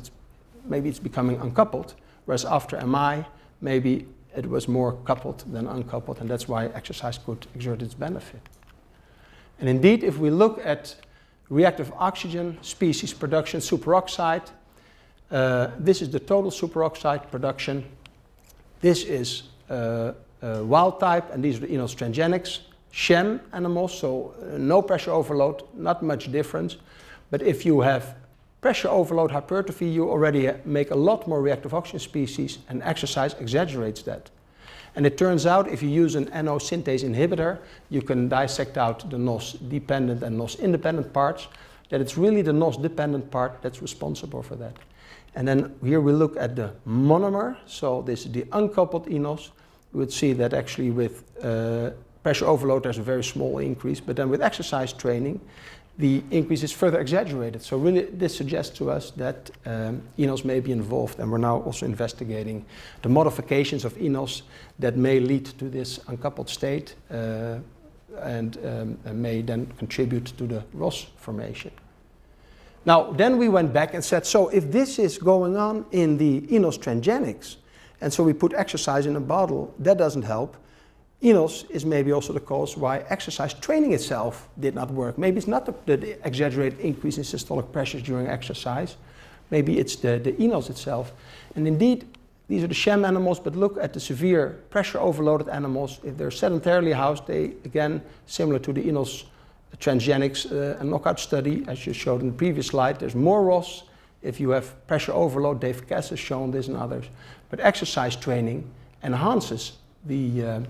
maybe it's becoming uncoupled, whereas after MI, maybe it was more coupled than uncoupled, and that's why exercise could exert its benefit. And indeed, if we look at reactive oxygen species production, superoxide, this is the total superoxide production. This is wild type, and these are the Enos transgenics, Shem animals, so no pressure overload, not much difference. But if you have pressure overload hypertrophy, you already make a lot more reactive oxygen species, and exercise exaggerates that. And it turns out if you use an NO synthase inhibitor, you can dissect out the NOS-dependent and NOS-independent parts, that it's really the NOS-dependent part that's responsible for that. And then here we look at the monomer, so this is the uncoupled Enos. We would see that actually with pressure overload there's a very small increase, but then with exercise training the increase is further exaggerated. So really this suggests to us that Enos may be involved, and we're now also investigating the modifications of Enos that may lead to this uncoupled state and may then contribute to the ROS formation. Now then we went back and said, so if this is going on in the Enos transgenics, and so we put exercise in a bottle, that doesn't help. Enos is maybe also the cause why exercise training itself did not work. Maybe it's not the exaggerated increase in systolic pressures during exercise. Maybe it's the Enos itself. And indeed, these are the Shem animals, but look at the severe pressure overloaded animals. If they're sedentarily housed, they, again, similar to the Enos transgenics, a knockout study, as you showed in the previous slide, there's more ROS if you have pressure overload. Dave Cass has shown this and others. But exercise training enhances the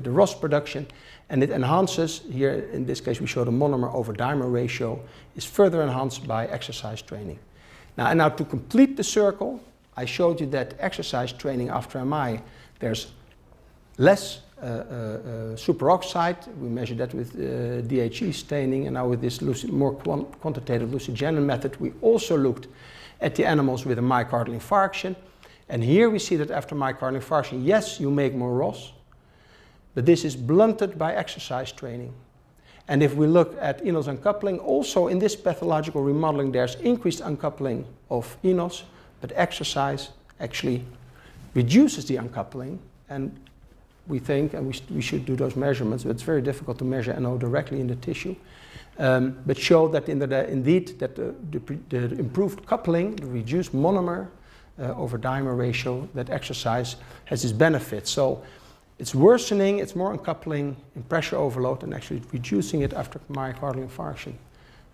ROS production, and it enhances, here in this case we show the monomer over dimer ratio, is further enhanced by exercise training. Now to complete the circle, I showed you that exercise training after MI, there's less superoxide. We measured that with DHE staining, and now with this more quantitative Lucigenin method, we also looked at the animals with a myocardial infarction. And here we see that after myocardial infarction, yes, you make more ROS, but this is blunted by exercise training. And if we look at Enos uncoupling, also in this pathological remodeling, there's increased uncoupling of Enos, but exercise actually reduces the uncoupling. And we think, and we should do those measurements, but it's very difficult to measure NO directly in the tissue, but show that indeed that the improved coupling, the reduced monomer, over dimer ratio, that exercise has its benefits. So it's worsening, it's more uncoupling in pressure overload and actually reducing it after myocardial infarction.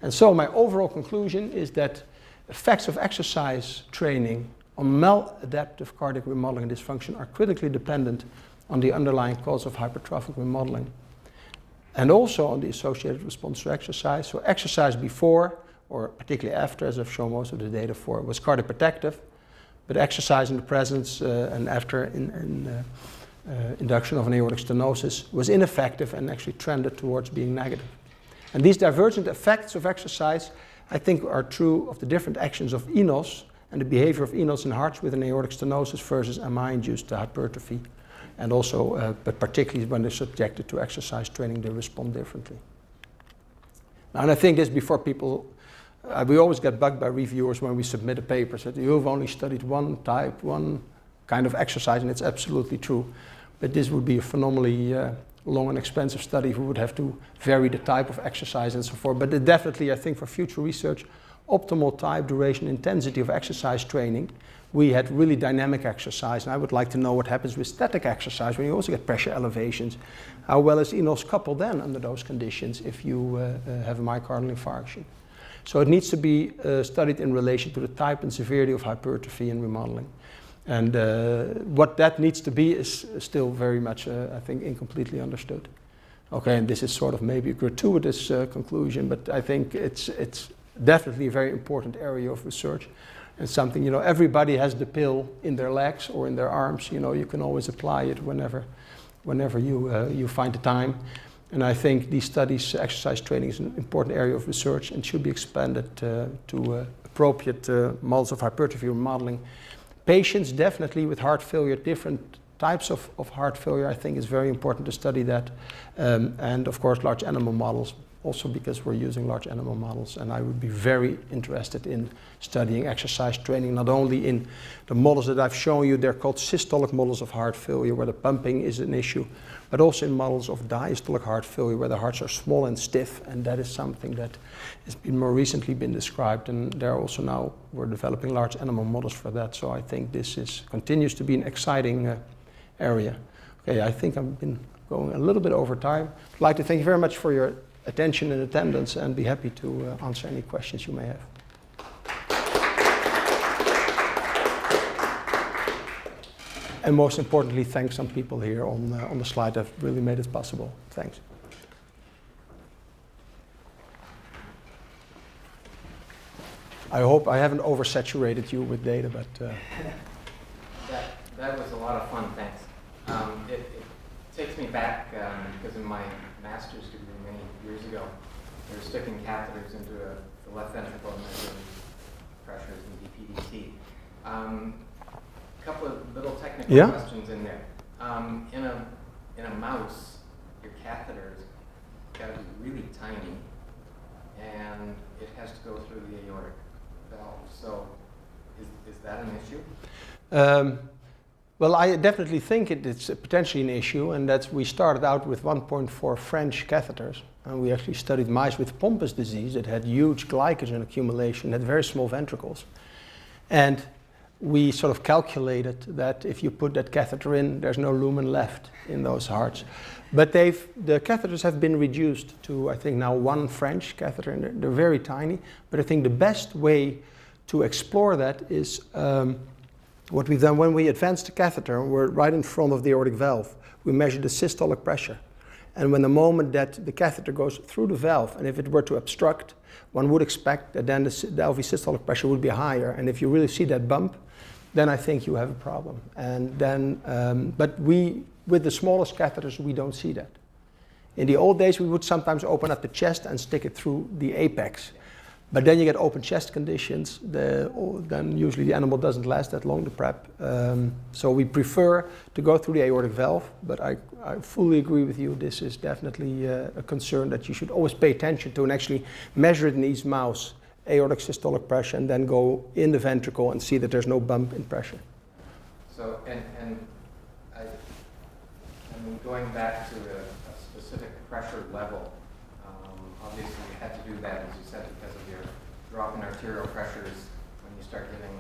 And so my overall conclusion is that effects of exercise training on maladaptive cardiac remodeling and dysfunction are critically dependent on the underlying cause of hypertrophic remodeling and also on the associated response to exercise. So exercise before, or particularly after, as I've shown most of the data for, was cardioprotective. But exercise in the presence and after induction of an aortic stenosis was ineffective and actually trended towards being negative. And these divergent effects of exercise, I think, are true of the different actions of Enos and the behavior of Enos in hearts with an aortic stenosis versus MI-induced hypertrophy. And also, but particularly when they're subjected to exercise training, they respond differently. Now, and I think this before people, we always get bugged by reviewers when we submit a paper, that you've only studied one type, one kind of exercise, and it's absolutely true. But this would be a phenomenally long and expensive study if we would have to vary the type of exercise and so forth. But it definitely, I think, for future research, optimal type, duration, intensity of exercise training. We had really dynamic exercise, and I would like to know what happens with static exercise when you also get pressure elevations. How well is Enos coupled then under those conditions if you have a myocardial infarction? So it needs to be studied in relation to the type and severity of hypertrophy and remodeling. And what that needs to be is still very much, I think, incompletely understood. Okay, and this is sort of maybe a gratuitous conclusion, but I think it's definitely a very important area of research, and something, everybody has the pill in their legs or in their arms. You can always apply it whenever you find the time. And I think these studies, exercise training is an important area of research and should be expanded to appropriate models of hypertrophy remodeling. Patients definitely with heart failure, different types of heart failure, I think it's very important to study that. And of course large animal models, also because we're using large animal models, and I would be very interested in studying exercise training, not only in the models that I've shown you, they're called systolic models of heart failure, where the pumping is an issue, but also in models of diastolic heart failure, where the hearts are small and stiff, and that is something that has been more recently been described, and there also now we're developing large animal models for that, so I think this continues to be an exciting area. Okay, I think I've been going a little bit over time. I'd like to thank you very much for your attention and attendance, and be happy to answer any questions you may have. And most importantly, thank some people here on the slide that really made it possible. Thanks. I hope I haven't oversaturated you with data, but... That was a lot of fun, thanks. It takes me back, because in my master's degree many years ago, they were sticking catheters into the left ventricle and measuring pressures in DPDT. A couple of little technical questions in there. In a mouse, your catheter's got to be really tiny, and it has to go through the aortic valve. So, is that an issue? Well, I definitely think it's potentially an issue, and that's we started out with 1.4 French catheters, and we actually studied mice with Pompous disease that had huge glycogen accumulation, had very small ventricles, and we sort of calculated that if you put that catheter in, there's no lumen left in those hearts. But the catheters have been reduced to, I think now 1 French catheter, and they're very tiny. But I think the best way to explore that is what we've done when we advance the catheter, we're right in front of the aortic valve. We measure the systolic pressure. And when the moment that the catheter goes through the valve, and if it were to obstruct, one would expect that then the LV systolic pressure would be higher. And if you really see that bump, then I think you have a problem. And then, but with the smallest catheters, we don't see that. In the old days, we would sometimes open up the chest and stick it through the apex. But then you get open chest conditions, then usually the animal doesn't last that long, the prep. So we prefer to go through the aortic valve, but I fully agree with you, this is definitely a concern that you should always pay attention to and actually measure it in each mouse, aortic systolic pressure, and then go in the ventricle and see that there's no bump in pressure. So, I mean, going back to a specific pressure level, obviously you had to do that, as you said, because of your drop in arterial pressures when you start getting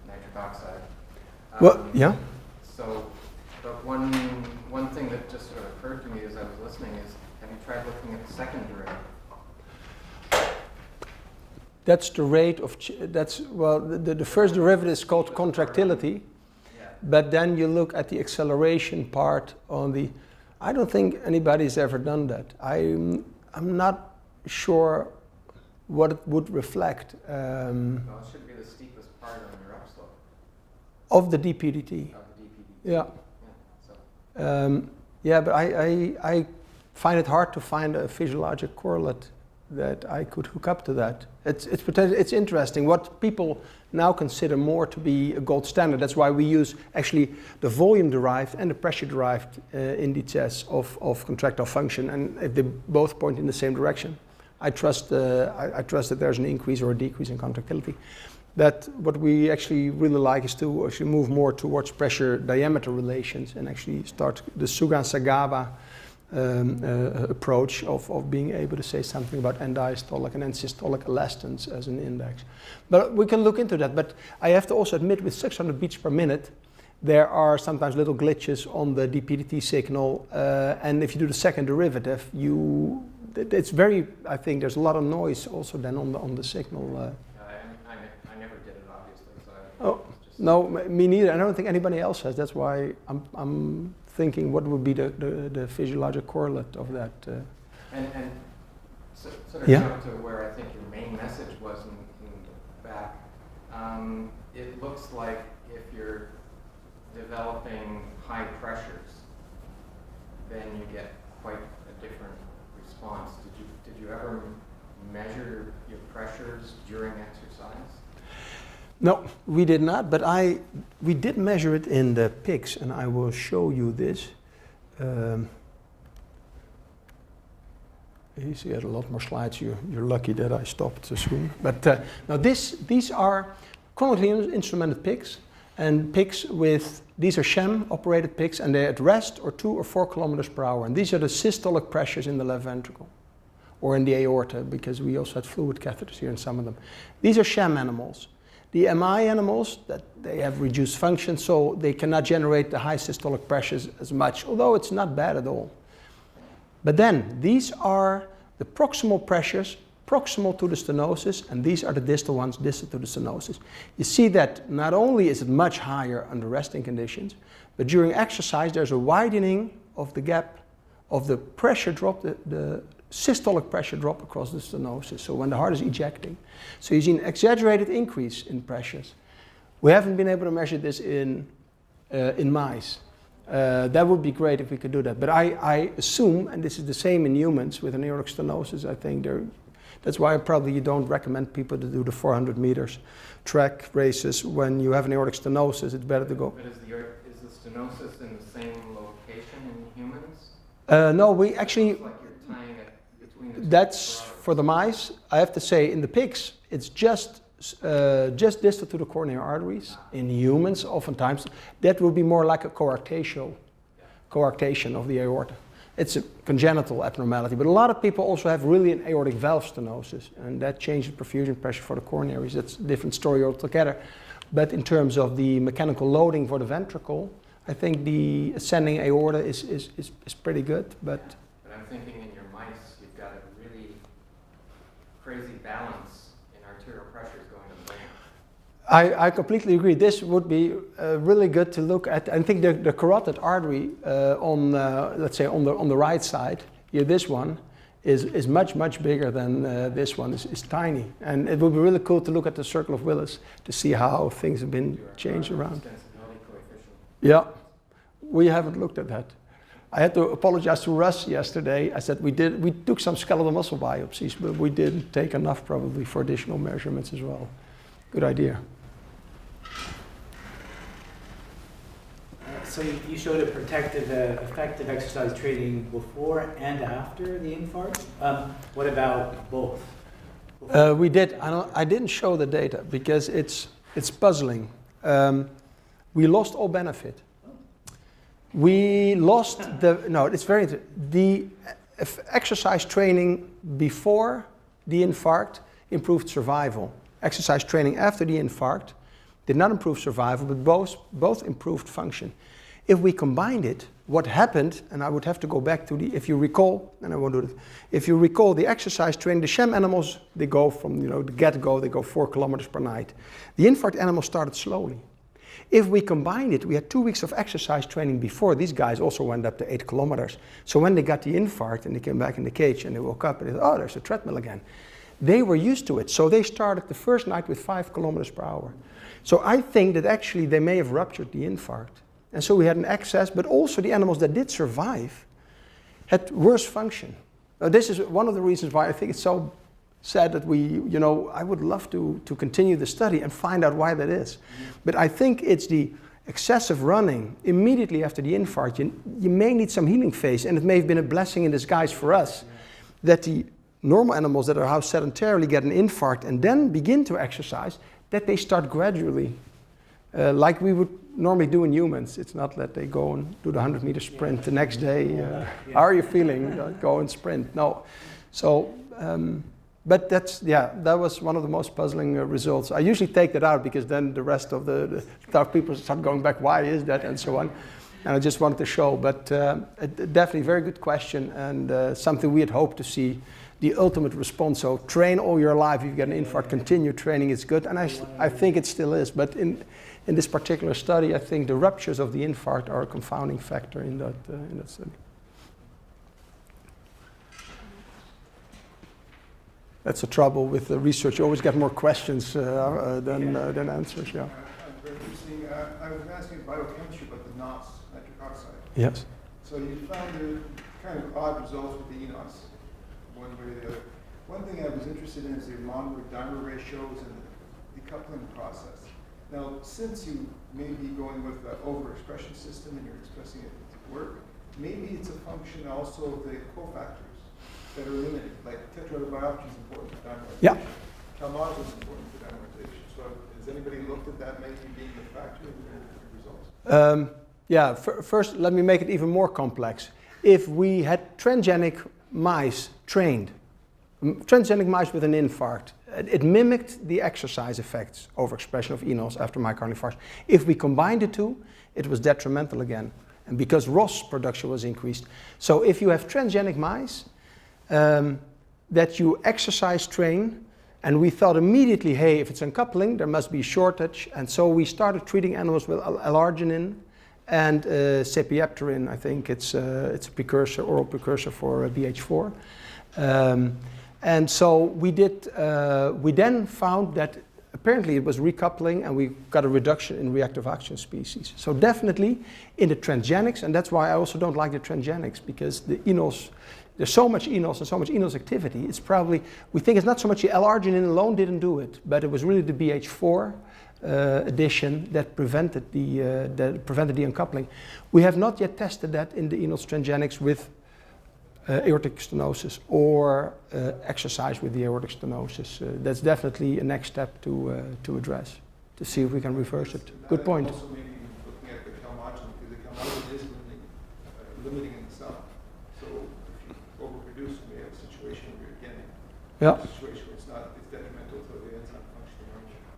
nitric oxide. Well, yeah. So, but one thing that just sort of occurred to me as I was listening is, have you tried looking at the second derivative? That's the rate of, the first derivative is called contractility, but then you look at the acceleration part on the, I don't think anybody's ever done that. I'm not sure what it would reflect. Well, it should be the steepest part on your upslope. Of the DPDT. Of the DPDT. Yeah. So. But I find it hard to find a physiologic correlate that I could hook up to that. It's interesting. What people now consider more to be a gold standard. That's why we use actually the volume-derived and the pressure-derived indices of contractile function, and if they both point in the same direction, I trust that there's an increase or a decrease in contractility. That what we actually really like is to actually move more towards pressure-diameter relations and actually start the Sugan-Sagaba approach of being able to say something about end-diastolic and end-systolic elastance as an index. But we can look into that. But I have to also admit, with 600 beats per minute, there are sometimes little glitches on the DPDT signal. And if you do the second derivative, it's very, I think there's a lot of noise also then on the signal. I never did it, obviously, so I was just No, me neither. I don't think anybody else has. That's why I'm thinking what would be the physiologic correlate of that. And sort of Yeah. jump to where I think your main message was in the back. It looks like if you're developing high pressures, then you get quite a different response. Did you ever measure your pressures during exercise? No, we did not, but we did measure it in the pigs, and I will show you this. You see, I had a lot more slides. You're lucky that I stopped so soon. But now these are chronically instrumented pigs, and pigs these are sham operated pigs, and they're at rest or 2 or 4 kilometers per hour. And these are the systolic pressures in the left ventricle or in the aorta, because we also had fluid catheters here in some of them. These are sham animals. The MI animals, that they have reduced function, so they cannot generate the high systolic pressures as much, although it's not bad at all. But then, these are the proximal pressures, proximal to the stenosis, and these are the distal ones, distal to the stenosis. You see that not only is it much higher under resting conditions, but during exercise there's a widening of the gap of the pressure drop, the systolic pressure drop across the stenosis, so when the heart is ejecting. So you see an exaggerated increase in pressures. We haven't been able to measure this in mice. That would be great if we could do that. But I assume, and this is the same in humans with an aortic stenosis, I think that's why probably you don't recommend people to do the 400 meters track races. When you have an aortic stenosis, it's better to go. But is the stenosis in the same location in humans? No, we actually... It's like you're tying it between the two. That's for the mice. I have to say, in the pigs, it's just distal to the coronary arteries. In humans, oftentimes, that will be more like a coarctation of the aorta. It's a congenital abnormality, but a lot of people also have really an aortic valve stenosis, and that changes perfusion pressure for the coronaries. That's a different story altogether. But in terms of the mechanical loading for the ventricle, I think the ascending aorta is pretty good. But I'm thinking in your mice, you've got a really crazy balance in arterial pressures going to the brain. I completely agree. This would be really good to look at. I think the carotid artery let's say on the right side, here this one, is much bigger than this one. It's tiny. And it would be really cool to look at the circle of Willis to see how things have been changed around. Extensibility coefficient. Yeah, we haven't looked at that. I had to apologize to Russ yesterday. I said we took some skeletal muscle biopsies, but we didn't take enough probably for additional measurements as well. Good idea. So you showed a protective effect of exercise training before and after the infarct. What about both? We did. I didn't show the data because it's puzzling. We lost all benefit. We lost it's very interesting. The exercise training before the infarct improved survival. Exercise training after the infarct did not improve survival, but both improved function. If we combined it, what happened, and I would have to go back to if you recall, and I won't do it, if you recall the exercise training, the sham animals, they go from, the get-go, they go 4 kilometers per night. The infarct animals started slowly. If we combined it, we had 2 weeks of exercise training before. These guys also went up to 8 kilometers. So when they got the infarct and they came back in the cage and they woke up and they thought, oh, there's a treadmill again. They were used to it. So they started the first night with 5 kilometers per hour. So I think that actually they may have ruptured the infarct. And so we had an excess, but also the animals that did survive had worse function. Now, this is one of the reasons why I think it's so sad that I would love to continue the study and find out why that is. But I think it's the excessive running immediately after the infarct. You may need some healing phase, and it may have been a blessing in disguise for us that the normal animals that are housed sedentarily get an infarct and then begin to exercise, that they start gradually, like we would normally do in humans. It's not that they go and do the 100-meter sprint the next day. How are you feeling? Go and sprint. No. So, but that was one of the most puzzling results. I usually take that out because then the rest of the people start going back, why is that, and so on. And I just wanted to show, but definitely very good question, and something we had hoped to see the ultimate response. So train all your life, if you get an infarct, continue training, it's good. And I think it still is, but in this particular study, I think the ruptures of the infarct are a confounding factor in that study. That's the trouble with the research. You always get more questions than answers, yeah. Very interesting. I was asking biochemistry about the NOS, nitric oxide. Yes. So you found the kind of odd results with the Enos, one way or the other. One thing I was interested in is the monomer-dimer ratios and the decoupling process. Now, since you may be going with the overexpression system and you're expressing it to work, maybe it's a function also of the cofactors that are limited, like tetraethyl biopsy is important for dimerization. Yeah. Calmage is important for dimerization. So has anybody looked at that maybe being the factor in the results? First, let me make it even more complex. If we had transgenic mice trained, transgenic mice with an infarct, it mimicked the exercise effects, overexpression of Enos after myocardial infarction. If we combined the two, it was detrimental again. And because ROS production was increased. So if you have transgenic mice that you exercise train, and we thought immediately, hey, if it's uncoupling, there must be a shortage. And so we started treating animals with L-arginine and cepiapterin. I think it's a precursor, oral precursor for BH4. And so we then found that apparently it was recoupling, and we got a reduction in reactive oxygen species. So definitely in the transgenics, and that's why I also don't like the transgenics, because the Enos, there's so much Enos and so much Enos activity. It's probably, we think it's not so much the L-arginine alone didn't do it, but it was really the BH4 addition that prevented the uncoupling. We have not yet tested that in the Enos transgenics with aortic stenosis or exercise with the aortic stenosis. That's definitely a next step to address, to see if we can reverse it. Good point. Also maybe looking at the calmage, because the calmage is limiting in itself. So if you overproduce, we have a situation where you're getting a situation where it's detrimental to the enzyme functioning.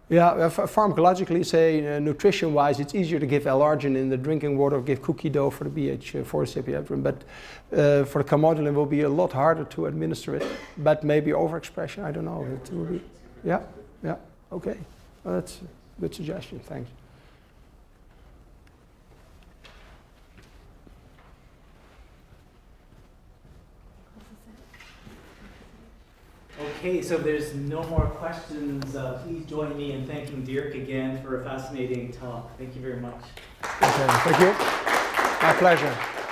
Yeah, pharmacologically, say nutrition-wise, it's easier to give L-arginine in the drinking water, give cookie dough for the BH4 cepiapterin, but for the calmodulin it will be a lot harder to administer it. But maybe overexpression, I don't know. It will be, yeah, okay. Well, that's a good suggestion. Thanks. Okay, so if there's no more questions, please join me in thanking Dirk again for a fascinating talk. Thank you very much. Okay, thank you. My pleasure.